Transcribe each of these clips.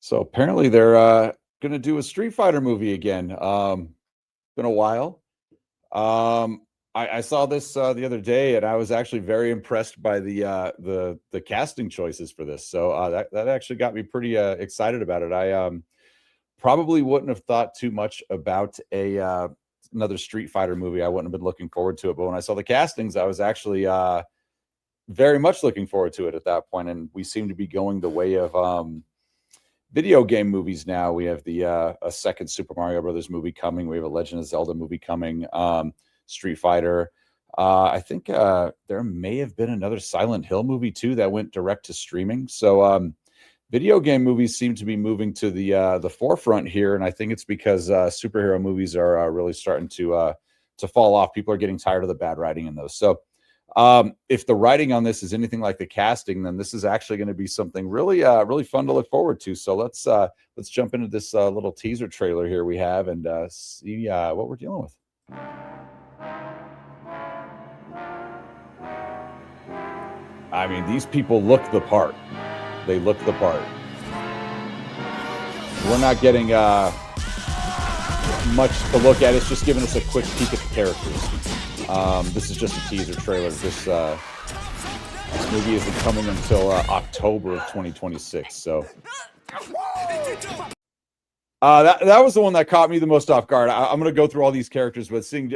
So apparently they're going to do a Street Fighter movie again. Been a while. I saw this the other day, and I was actually very impressed by the casting choices for this. So that actually got me pretty excited about it. I probably wouldn't have thought too much about a another Street Fighter movie. I wouldn't have been looking forward to it, but when I saw the castings, I was actually very much looking forward to it at that point. And we seem to be going the way of video game movies now. We have the a second Super Mario Brothers movie coming. We have a Legend of Zelda movie coming. Street Fighter. I think there may have been another Silent Hill movie too that went direct to streaming. So video game movies seem to be moving to the forefront here, and I think it's because superhero movies are really starting to fall off. People are getting tired of the bad writing in those. So if the writing on this is anything like the casting, then this is actually going to be something really really fun to look forward to. So let's jump into this little teaser trailer here we have and see what we're dealing with. I mean, these people look the part. They look the part. We're not getting much to look at. It's just giving us a quick peek at the characters. This is just a teaser trailer. This movie isn't coming until October of 2026. So that was the one that caught me the most off guard. I'm going to go through all these characters, but seeing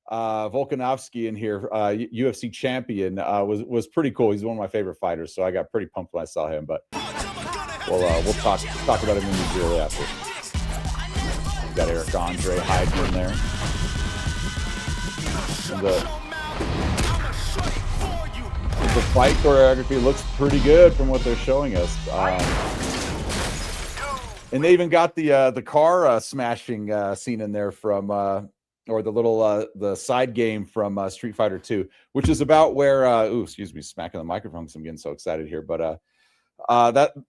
Volkanovski in here, UFC champion, was pretty cool. He's one of my favorite fighters, so I got pretty pumped when I saw him. But we'll talk about him in the video after. We've got Eric Andre hiding in there. And the fight choreography looks pretty good from what they're showing us. And they even got the car smashing scene in there from or the little the side game from Street Fighter 2, which is about where excuse me, smacking the microphone because I'm getting so excited here. But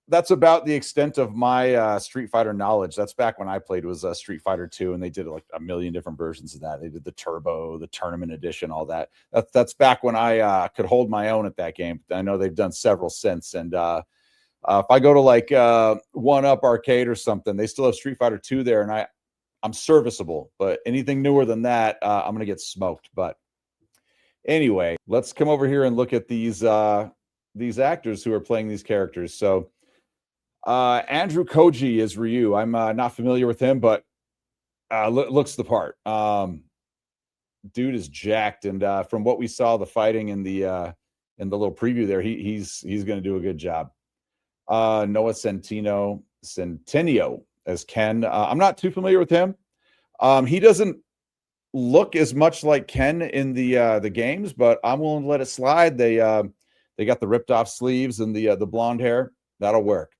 that's about the extent of my Street Fighter knowledge. That's back when I played was Street Fighter 2, and they did like a million different versions of that. They did the Turbo, the Tournament Edition, all that. That's back when I could hold my own at that game. I know they've done several since, and if I go to like One Up Arcade or something, they still have Street Fighter 2 there, and I'm serviceable, but anything newer than that, I'm going to get smoked. But anyway, let's come over here and look at these actors who are playing these characters. So Andrew Koji is Ryu. I'm not familiar with him, but looks the part. Dude is jacked, and from what we saw, the fighting in the little preview there, he's going to do a good job. Noah Centineo as Ken. I'm not too familiar with him. He doesn't look as much like Ken in the games, but I'm willing to let it slide. They got the ripped off sleeves and the blonde hair. That'll work.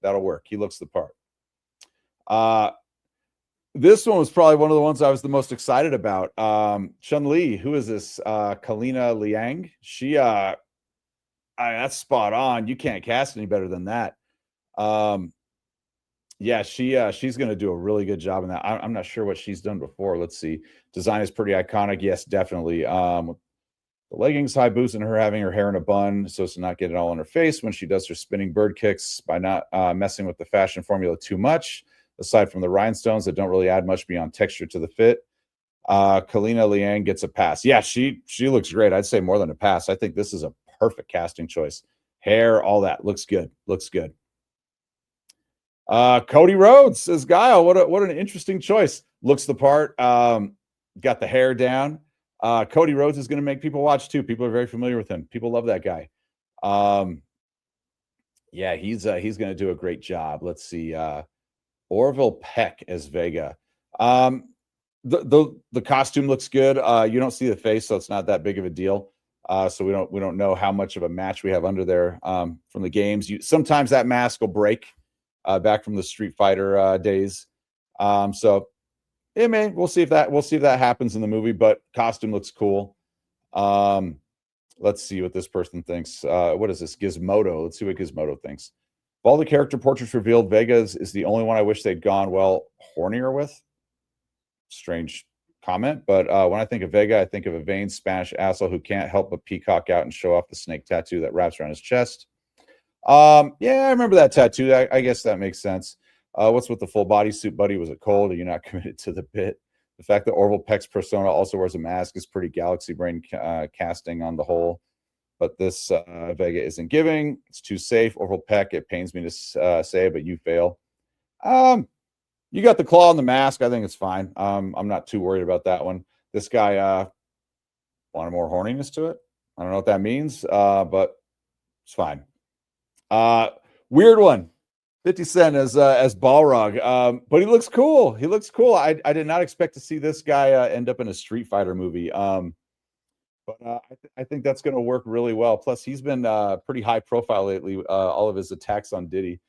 He looks the part. This one was probably one of the ones I was the most excited about. Chun-Li, who is this? Kalina Liang. She that's spot on. You can't cast any better than that. Yeah, she's going to do a really good job in that. I'm not sure what she's done before. Let's see. Design is pretty iconic. Yes, definitely. The leggings, high boots, and her having her hair in a bun so as to not get it all on her face when she does her spinning bird kicks by not messing with the fashion formula too much, aside from the rhinestones that don't really add much beyond texture to the fit. Kalina Liang gets a pass. Yeah, she looks great. I'd say more than a pass. I think this is a perfect casting choice. Hair, all that. Looks good. Cody Rhodes as Guile. What an interesting choice. Looks the part. Got the hair down. Cody Rhodes is going to make people watch too. People are very familiar with him. People love that guy. Yeah, he's going to do a great job. Let's see. Orville Peck as Vega. The costume looks good. You don't see the face, so it's not that big of a deal. So we don't know how much of a match we have under there from the games. Sometimes that mask will break. Back from the Street Fighter days. So yeah, man, we'll see if that happens in the movie, but costume looks cool. Let's see what this person thinks. What is this? Gizmodo. Let's see what Gizmodo thinks. Of all the character portraits revealed, Vega is the only one I wish they'd gone, hornier with. Strange comment, but when I think of Vega, I think of a vain Spanish asshole who can't help but peacock out and show off the snake tattoo that wraps around his chest. Yeah, I remember that tattoo. I guess that makes sense. What's with the full body suit, buddy? Was it cold? Are you not committed to the bit? The fact that Orville Peck's persona also wears a mask is pretty galaxy brain casting on the whole. But this Vega isn't giving. It's too safe. Orville Peck, it pains me to say, but you fail. You got the claw on the mask. I think it's fine. I'm not too worried about that one. This guy wanted more horniness to it. I don't know what that means, but it's fine. Weird one. 50 Cent as Balrog. But he looks cool. He looks cool. I did not expect to see this guy end up in a Street Fighter movie. But I think that's going to work really well. Plus, he's been pretty high profile lately. All of his attacks on Diddy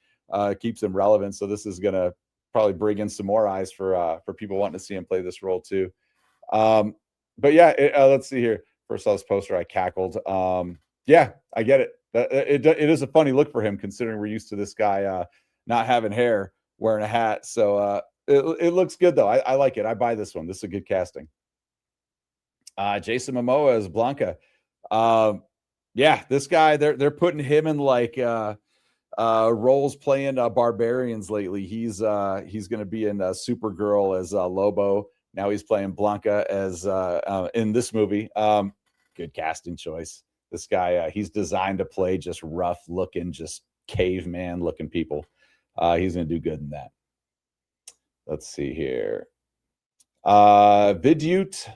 keeps him relevant. So this is going to probably bring in some more eyes for people wanting to see him play this role too. But yeah, let's see here. First saw this poster, I cackled. Yeah, I get it. It is a funny look for him, considering we're used to this guy not having hair, wearing a hat. So it looks good though. I like it. I buy this one. This is a good casting. Jason Momoa as Blanca. Yeah, this guy, they're putting him in like roles playing barbarians lately. He's going to be in Supergirl as Lobo. Now he's playing Blanca as in this movie. Good casting choice. This guy, he's designed to play just rough looking, just caveman looking people. He's going to do good in that. Let's see here. Vidyut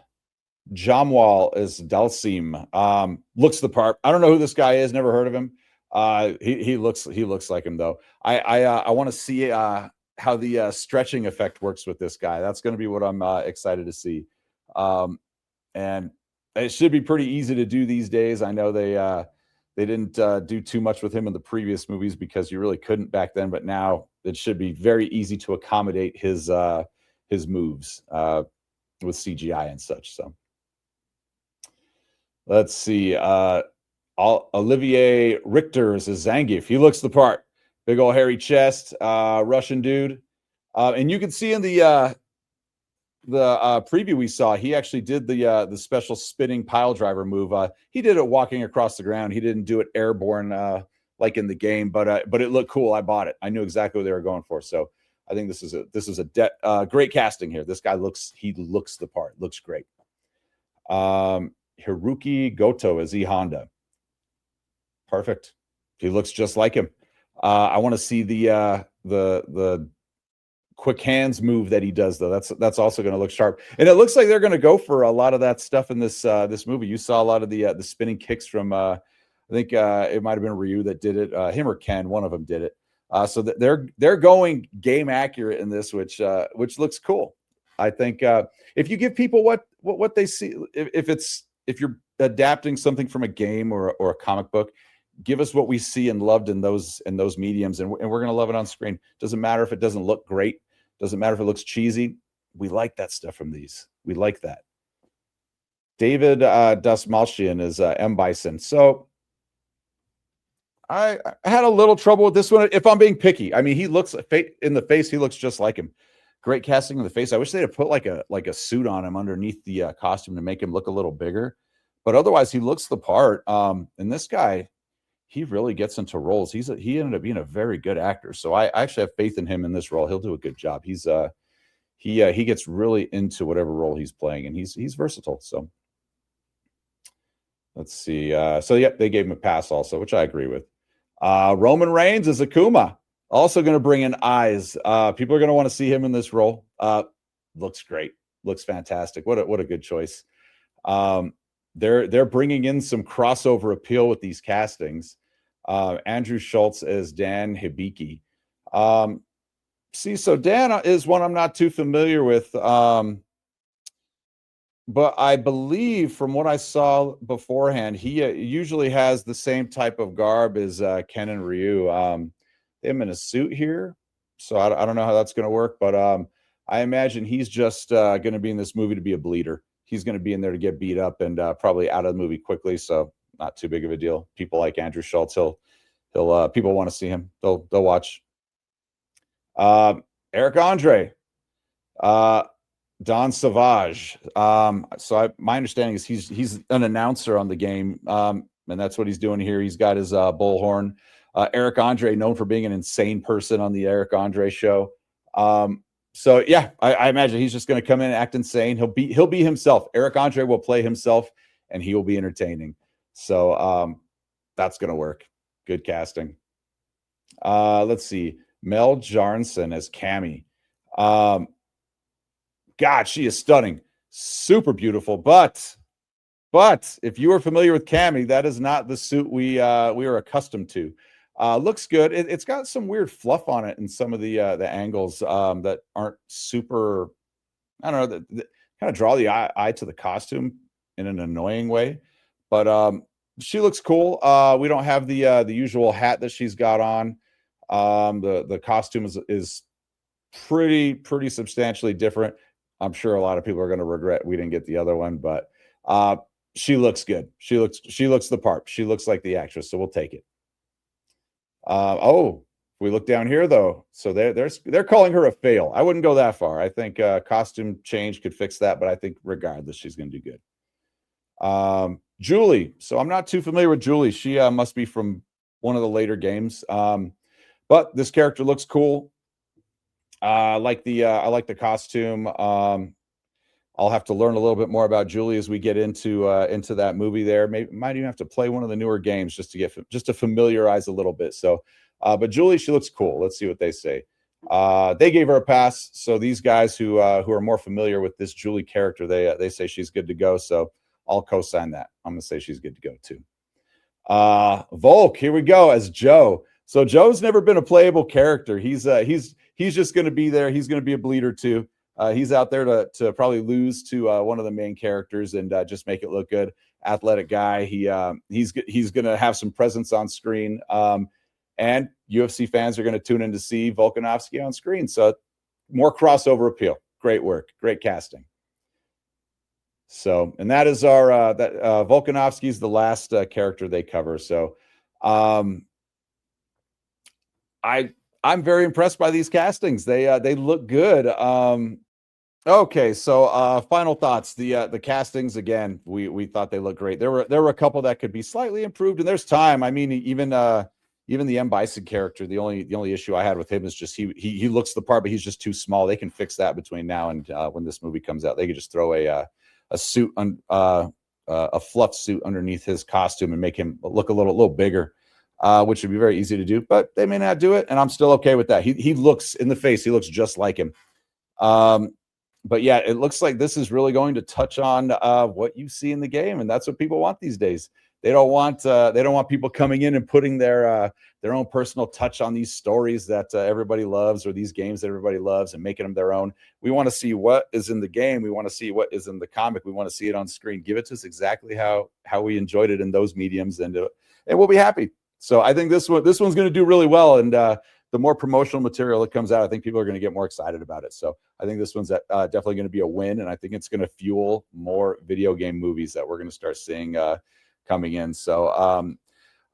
Jamwal is Dalsim. Looks the part. I don't know who this guy is. Never heard of him. He looks like him though. I want to see how the stretching effect works with this guy. That's going to be what I'm excited to see. And it should be pretty easy to do these days. I know they didn't do too much with him in the previous movies because you really couldn't back then, but now it should be very easy to accommodate his moves with CGI and such. So let's see. Olivier Richters is Zangief. He looks the part. Big old hairy chest, Russian dude. And you can see in the preview we saw, he actually did the special spinning pile driver move. He did it walking across the ground. He didn't do it airborne like in the game, but it looked cool. I bought it. I knew exactly what they were going for. So I think this is a great casting here. This guy looks the part. Looks great. Hiroki Goto as E Honda. Perfect. He looks just like him. I want to see the quick hands move that he does though. That's also going to look sharp. And it looks like they're going to go for a lot of that stuff in this movie. You saw a lot of the spinning kicks from I think it might have been Ryu that did it. Him or Ken, one of them did it. So they're going game accurate in this, which looks cool. I think if you give people what they see, if you're adapting something from a game or a comic book, give us what we see and loved in those mediums, and we're going to love it on screen. Doesn't matter if it doesn't look great. Doesn't matter if it looks cheesy. We like that stuff from these. We like that. David Dasmalchian is M. Bison. So I had a little trouble with this one. If I'm being picky, I mean, he looks in the face. He looks just like him. Great casting in the face. I wish they'd have put like a suit on him underneath the costume to make him look a little bigger. But otherwise, he looks the part. And this guy, he really gets into roles. He ended up being a very good actor. So I actually have faith in him in this role. He'll do a good job. He gets really into whatever role he's playing, and he's versatile. So let's see. So yeah, they gave him a pass also, which I agree with. Roman Reigns is Akuma, also going to bring in eyes. People are going to want to see him in this role. Looks great. Looks fantastic. What a good choice. They're bringing in some crossover appeal with these castings. Andrew Schultz as Dan Hibiki. So Dan is one I'm not too familiar with, but I believe from what I saw beforehand, he usually has the same type of garb as Ken and Ryu. They have him in a suit here, so I don't know how that's going to work, but I imagine he's just going to be in this movie to be a bleeder. He's going to be in there to get beat up and probably out of the movie quickly. So not too big of a deal. People like Andrew Schultz, people want to see him. They'll watch. Eric Andre, Don Savage. My understanding is he's an announcer on the game, and that's what he's doing here. He's got his bullhorn. Eric Andre, known for being an insane person on the Eric Andre show. So yeah, I imagine he's just going to come in and act insane. He'll be himself. Eric Andre will play himself, and he will be entertaining. So that's going to work. Good casting. Let's see. Mel Jarnson as Cammy. God, she is stunning. Super beautiful. But if you are familiar with Cammy, that is not the suit we are accustomed to. Looks good. It's got some weird fluff on it in some of the angles that aren't super. I don't know. That kind of draw the eye to the costume in an annoying way, but she looks cool. We don't have the usual hat that she's got on. The costume is pretty substantially different. I'm sure a lot of people are going to regret we didn't get the other one, but she looks good. She looks the part. She looks like the actress, so we'll take it. Oh, we look down here though. So they're calling her a fail. I wouldn't go that far. I think costume change could fix that, but I think regardless, she's going to do good. Julie. So I'm not too familiar with Julie. She must be from one of the later games. But this character looks cool. I like the costume. I'll have to learn a little bit more about Julie as we get into that movie there. Maybe might even have to play one of the newer games just to familiarize a little bit. So, but Julie, she looks cool. Let's see what they say. They gave her a pass. So these guys who are more familiar with this Julie character, they say she's good to go. So I'll co-sign that. I'm gonna say she's good to go too. Volk, here we go as Joe. So Joe's never been a playable character. He's just going to be there. He's going to be a bleeder too. He's out there to probably lose to one of the main characters and just make it look good. Athletic guy. He's going to have some presence on screen. And UFC fans are going to tune in to see Volkanovski on screen. So more crossover appeal. Great work. Great casting. So, and that is our Volkanovski is the last character they cover. So, I'm very impressed by these castings. They look good. Okay, so final thoughts. The castings again, we thought they looked great. There were a couple that could be slightly improved, and there's time. I mean, even the M. Bison character, the only issue I had with him is just he looks the part, but he's just too small. They can fix that between now and when this movie comes out. They could just throw a suit a fluff suit underneath his costume and make him look a little bigger. Which would be very easy to do, but they may not do it, and I'm still okay with that. He looks in the face, he looks just like him. But yeah, it looks like this is really going to touch on what you see in the game, and that's what people want these days. They don't want people coming in and putting their own personal touch on these stories that everybody loves, or these games that everybody loves, and making them their own. We want to see what is in the game. We want to see what is in the comic. We want to see it on screen. Give it to us exactly how we enjoyed it in those mediums, and we'll be happy. So I think this one's going to do really well, and the more promotional material that comes out, I think people are going to get more excited about it. So I think this one's definitely going to be a win, and I think it's going to fuel more video game movies that we're going to start seeing coming in. So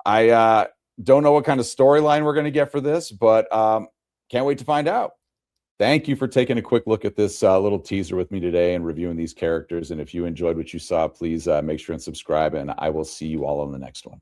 I don't know what kind of storyline we're going to get for this, but can't wait to find out. Thank you for taking a quick look at this little teaser with me today and reviewing these characters. And if you enjoyed what you saw, please make sure and subscribe, and I will see you all on the next one.